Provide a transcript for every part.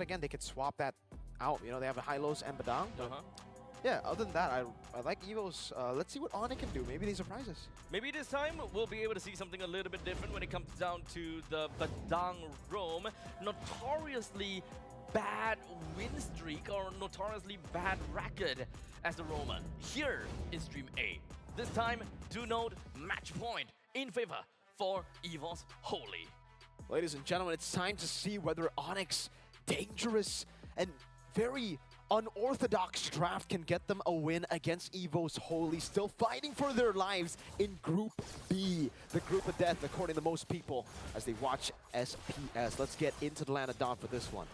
again, they could swap that out. You know, they have a Hylos and Badang. But yeah, other than that, I like Evos. Let's see what Onic can do. Maybe they surprise us. Maybe this time we'll be able to see something a little bit different when it comes down to the Badang Rome. Notoriously bad win streak or notoriously bad record as the Roma here in Stream A. This time, do note match point in favor for Evos Holy. Ladies and gentlemen, it's time to see whether Onyx, dangerous and very unorthodox draft, can get them a win against Evos Holy, still fighting for their lives in Group B, the group of death, according to most people, as they watch SPS. Let's get into the land of Dawn for this one.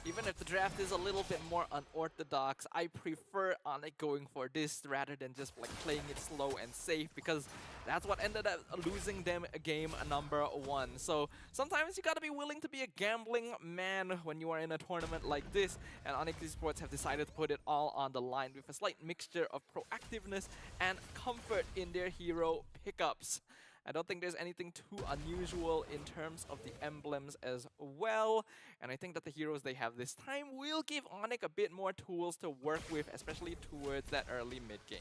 Even if the draft is a little bit more unorthodox, I prefer Onic going for this rather than just like playing it slow and safe, because that's what ended up losing them game number 1. So sometimes you gotta be willing to be a gambling man when you are in a tournament like this, and Onic Esports have decided to put it all on the line with a slight mixture of proactiveness and comfort in their hero pickups. I don't think there's anything too unusual in terms of the emblems as well. And I think that the heroes they have this time will give Onic a bit more tools to work with, especially towards that early mid-game.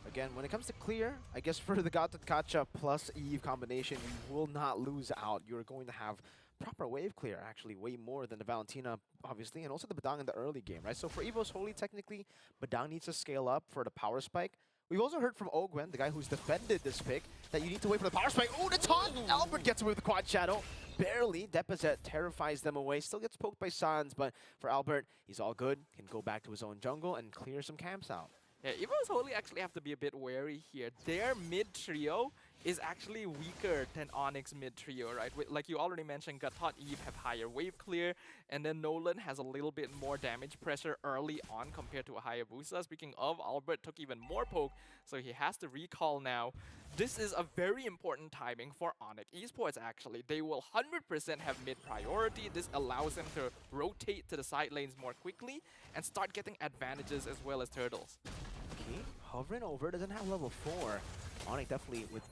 Again, when it comes to clear, I guess for the Gatot plus Eve combination, you will not lose out. You're going to have proper wave clear, actually, way more than the Valentina, obviously, and also the Badang in the early game, right? So for Evos Holy, technically, Badang needs to scale up for the power spike. We've also heard from Ogwen, the guy who's defended this pick, that you need to wait for the power spike. Oh, the taunt! Albert gets away with the quad shadow. Barely. Deposit terrifies them away. Still gets poked by Sans, but for Albert, he's all good. Can go back to his own jungle and clear some camps out. Yeah, Evos Holy actually have to be a bit wary here. Their mid-trio is actually weaker than Onyx mid-trio, right? Like you already mentioned, Gatot Eve have higher wave clear, and then Nolan has a little bit more damage pressure early on compared to a Hayabusa. Speaking of, Albert took even more poke, so he has to recall now. This is a very important timing for Onic Esports, actually. They will 100% have mid-priority. This allows them to rotate to the side lanes more quickly and start getting advantages as well as turtles. Okay, hovering over, doesn't have level 4. Onic definitely with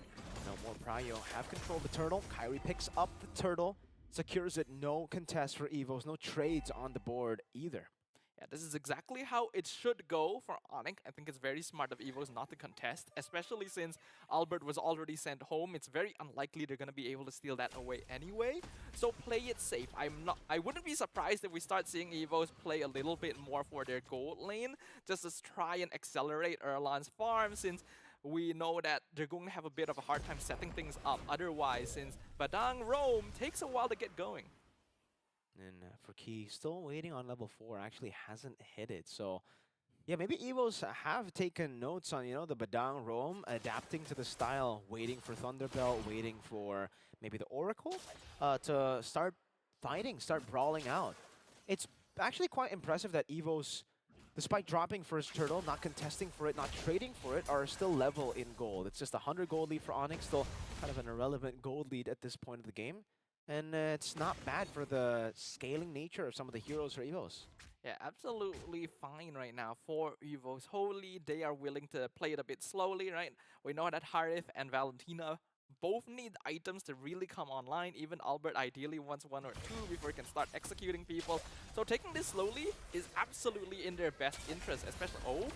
more prio, have control of the turtle. Kyrie picks up the turtle, secures it. No contest for Evos, no trades on the board either. Yeah, this is exactly how it should go for Onic. I think it's very smart of Evos not to contest, especially since Albert was already sent home. It's very unlikely they're going to be able to steal that away anyway. So play it safe. I wouldn't be surprised if we start seeing Evos play a little bit more for their gold lane, just to try and accelerate Erlan's farm, since we know that they're going to have a bit of a hard time setting things up otherwise, since Badang Rome takes a while to get going. And for Key, still waiting on level 4, actually hasn't hit it. So, yeah, maybe Evos have taken notes on, the Badang Rome, adapting to the style, waiting for Thunderbelt, waiting for maybe the Oracle to start fighting, start brawling out. It's actually quite impressive that Evos, despite dropping first turtle, not contesting for it, not trading for it, are still level in gold. It's just a 100 gold lead for Onyx, still kind of an irrelevant gold lead at this point of the game. And it's not bad for the scaling nature of some of the heroes for Evos. Yeah, absolutely fine right now for Evos Holy. They are willing to play it a bit slowly, right? We know that Harith and Valentina both need items to really come online. Even Albert ideally wants 1 or 2 before he can start executing people. So taking this slowly is absolutely in their best interest, especially... Oh,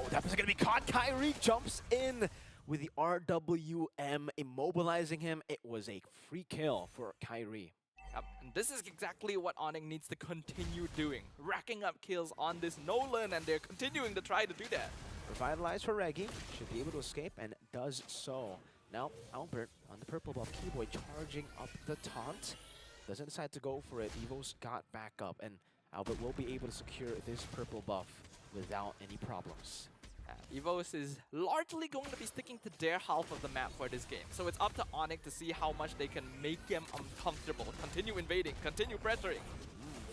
that was going to be caught. Kyrie jumps in with the RWM, immobilizing him. It was a free kill for Kyrie. Yep, and this is exactly what Onic needs to continue doing. Racking up kills on this Nolan, and they're continuing to try to do that. Revitalize for Reggie. Should be able to escape, and does so. Now, Albert on the purple buff, Keyboy charging up the taunt. Doesn't decide to go for it. Evos got back up, and Albert will be able to secure this purple buff without any problems. Evos is largely going to be sticking to their half of the map for this game. So it's up to Onic to see how much they can make them uncomfortable. Continue invading, continue pressuring.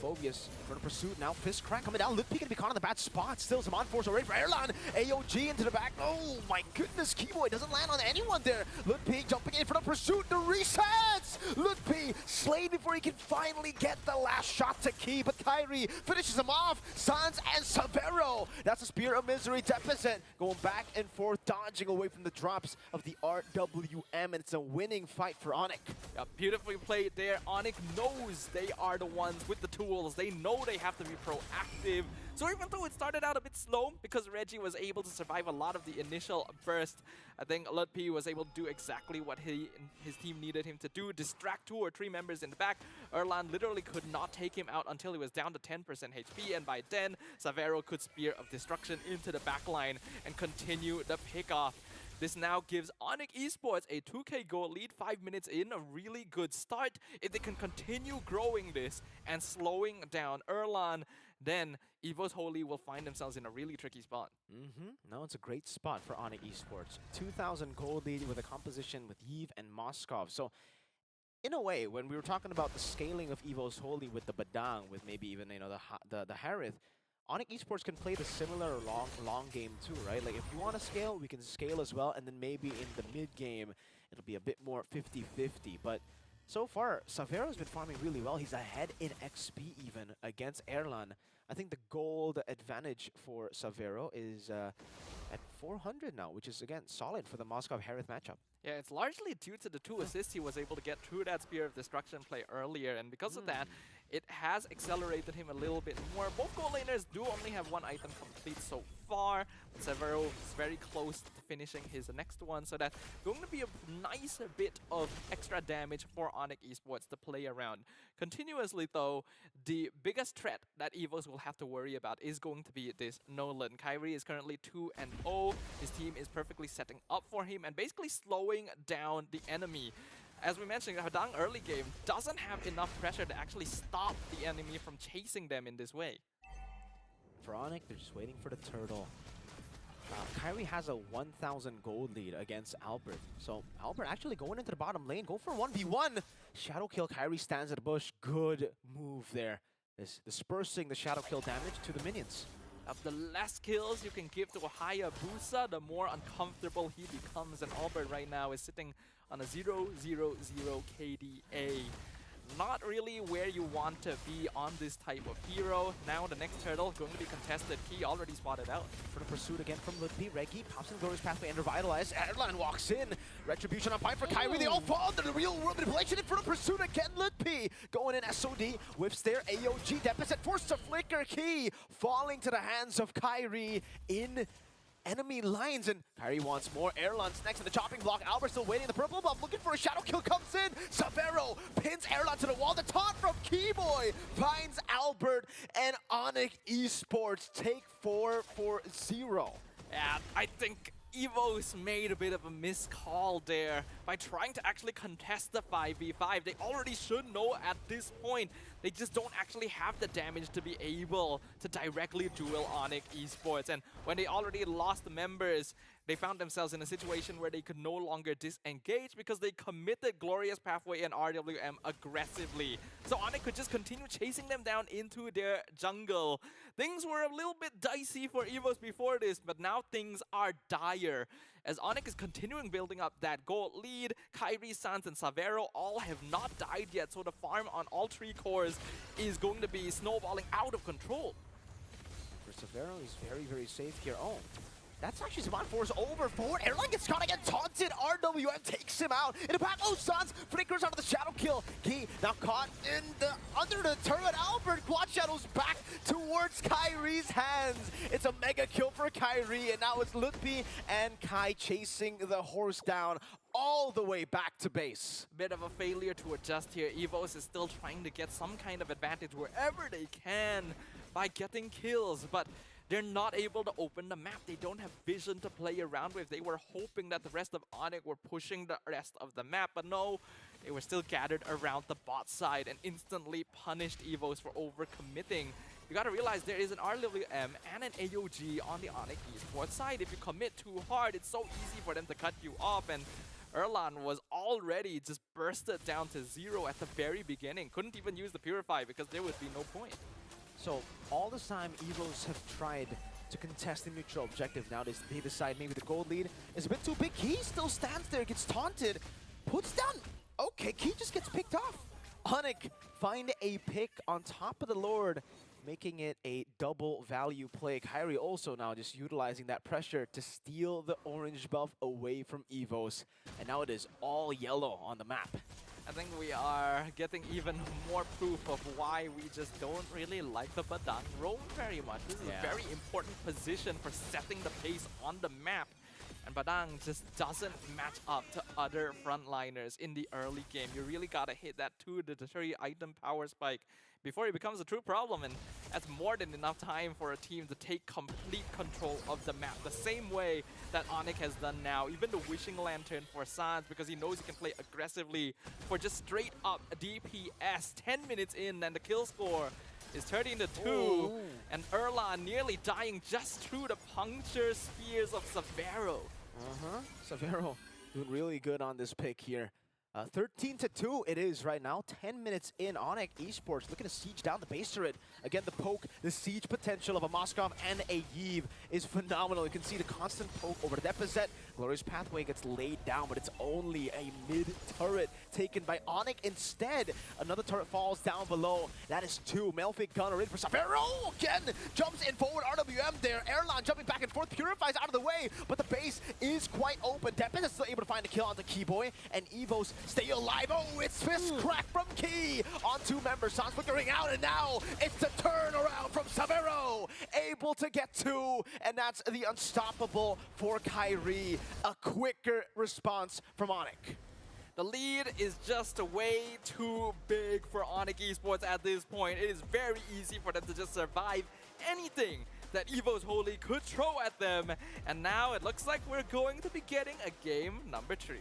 Phobius for the pursuit now. Fist crack coming down. Litpi gonna be caught on the bad spot. Still some on-force already for Erlan. AOG into the back. Oh my goodness, Keyboy doesn't land on anyone there. Litpi jumping in for the pursuit. The resets! Evos. Lutpi slain before he can finally get the last shot to Key, but Kyrie finishes him off. Sans and Savero. That's a Spear of Misery deficit. Going back and forth, dodging away from the drops of the RWM, and it's a winning fight for Onic. Yeah, beautifully played there. Onic knows they are the ones with the tools. They know they have to be proactive. So even though it started out a bit slow, because Reggie was able to survive a lot of the initial burst, I think Lutpi was able to do exactly what his team needed him to do, distract 2 or 3 members in the back. Erlan literally could not take him out until he was down to 10% HP, and by then, Savero could Spear of Destruction into the backline and continue the pickoff. This now gives Onic Esports a 2K goal lead 5 minutes in, a really good start. If they can continue growing this and slowing down Erlan, then Evos Holy will find themselves in a really tricky spot. No, it's a great spot for Onic Esports. 2,000 gold lead with a composition with Yves and Moskov. So, in a way, when we were talking about the scaling of Evos Holy with the Badang, with maybe even the Harith, Onic Esports can play the similar long game too, right? Like if you want to scale, we can scale as well, and then maybe in the mid game, it'll be a bit more 50-50. But so far, Savero's been farming really well. He's ahead in XP even against Erlan. I think the gold advantage for Savero is at 400 now, which is, again, solid for the Moskov-Harith matchup. Yeah, it's largely due to the 2 assists he was able to get through that Spear of Destruction play earlier, and because of that, it has accelerated him a little bit more. Both goal laners do only have 1 item complete so far, but Severo is very close to finishing his next one, so that's going to be a nice bit of extra damage for Onic Esports to play around. Continuously though, the biggest threat that Evos will have to worry about is going to be this Nolan. Kyrie is currently 2-0, his team is perfectly setting up for him and basically slowing down the enemy. As we mentioned, Hadang early game doesn't have enough pressure to actually stop the enemy from chasing them in this way. For Onic, they're just waiting for the turtle. Kyrie has a 1,000 gold lead against Albert. So Albert actually going into the bottom lane, go for 1v1. Shadow kill, Kyrie stands at the bush. Good move there. Dispersing the shadow kill damage to the minions. The less kills you can give to a Hayabusa, the more uncomfortable he becomes. And Albert right now is sitting on a 0-0-0 KDA. Not really where you want to be on this type of hero. Now the next turtle going to be contested. Key already spotted out. For the pursuit again from Lutpi. Regi pops in Glorious Pathway and Revitalize. Erlan walks in. Retribution on point for Kyrie. They all fall under the real world manipulation. In for the pursuit again. Lutpi going in SOD. Whips there. AOG deficit forced to flicker. Key falling to the hands of Kyrie in enemy lines, and Kyrie wants more. Erlan's next to the chopping block. Albert still waiting. The purple buff looking for a shadow kill comes in. Savero pins Erlan to the wall. The taunt from Keyboy finds Albert, and Onic Esports take 4-0. Yeah, I think Evos made a bit of a miscall there by trying to actually contest the 5v5. They already should know at this point. They just don't actually have the damage to be able to directly duel Onic Esports. And when they already lost the members, they found themselves in a situation where they could no longer disengage because they committed Glorious Pathway and RWM aggressively. So Onic could just continue chasing them down into their jungle. Things were a little bit dicey for Evos before this, but now things are dire. As Onic is continuing building up that gold lead, Kyrie, Sans, and Savero all have not died yet, so the farm on all 3 cores is going to be snowballing out of control. For Savero, he's very, very safe here. Oh, that's actually Spawn Force over forward. Erlan gets caught again, taunted. RWM takes him out. In the back, oh, Sans flickers onto the shadow kill. Key now caught in under the turret. Albert quad shadows back towards Kyrie's hands. It's a mega kill for Kyrie, and now it's Lutpi and Kai chasing the horse down all the way back to base. Bit of a failure to adjust here. Evos is still trying to get some kind of advantage wherever they can by getting kills, but they're not able to open the map. They don't have vision to play around with. They were hoping that the rest of Onic were pushing the rest of the map, but no, they were still gathered around the bot side and instantly punished Evos for overcommitting. You gotta realize there is an RWM and an AOG on the Onic Esports side. If you commit too hard, it's so easy for them to cut you off, and Erlan was already just bursted down to 0 at the very beginning. Couldn't even use the Purify because there would be no point. So all this time, Evos have tried to contest the neutral objective. Now they decide maybe the gold lead is a bit too big. He still stands there, gets taunted, puts down Okay, Key just gets picked off. Onic find a pick on top of the Lord, making it a double value play. Kyrie also now just utilizing that pressure to steal the orange buff away from Evos. And now it is all yellow on the map. I think we are getting even more proof of why we just don't really like the Badang role very much. This is Yeah. a very important position for setting the pace on the map. And Badang just doesn't match up to other frontliners in the early game. You really gotta hit that 2 to 3 item power spike before it becomes a true problem, and that's more than enough time for a team to take complete control of the map. The same way that Onic has done now, even the Wishing Lantern for Sans, because he knows he can play aggressively for just straight up DPS. 10 minutes in and the kill score is 13-2, Ooh. and Erlan nearly dying just through the puncture spears of Severo. Severo doing really good on this pick here. 13-2 it is right now. 10 minutes in. Onic Esports looking to siege down the base turret. Again, the poke, the siege potential of a Moskov and a Yves is phenomenal. You can see the constant poke over the deposit. Glorious Pathway gets laid down, but it's only a mid-turret taken by Onic instead. Another turret falls down below. That is 2. Melfic Gunner in for Severo. Again, jumps in forward. RWM there. Erlan jumping back and forth. Purifies out of the way, but the base is quite open. Depes is still able to find a kill onto Keyboy, and Evos stay alive. Oh, it's fist crack from Key on 2 members. Sans flickering out, and now it's the turnaround from Severo. Able to get 2, and that's the unstoppable for Kyrie. A quicker response from Onic. The lead is just way too big for Onic Esports at this point. It is very easy for them to just survive anything that Evos Holy could throw at them. And now it looks like we're going to be getting a game number 3.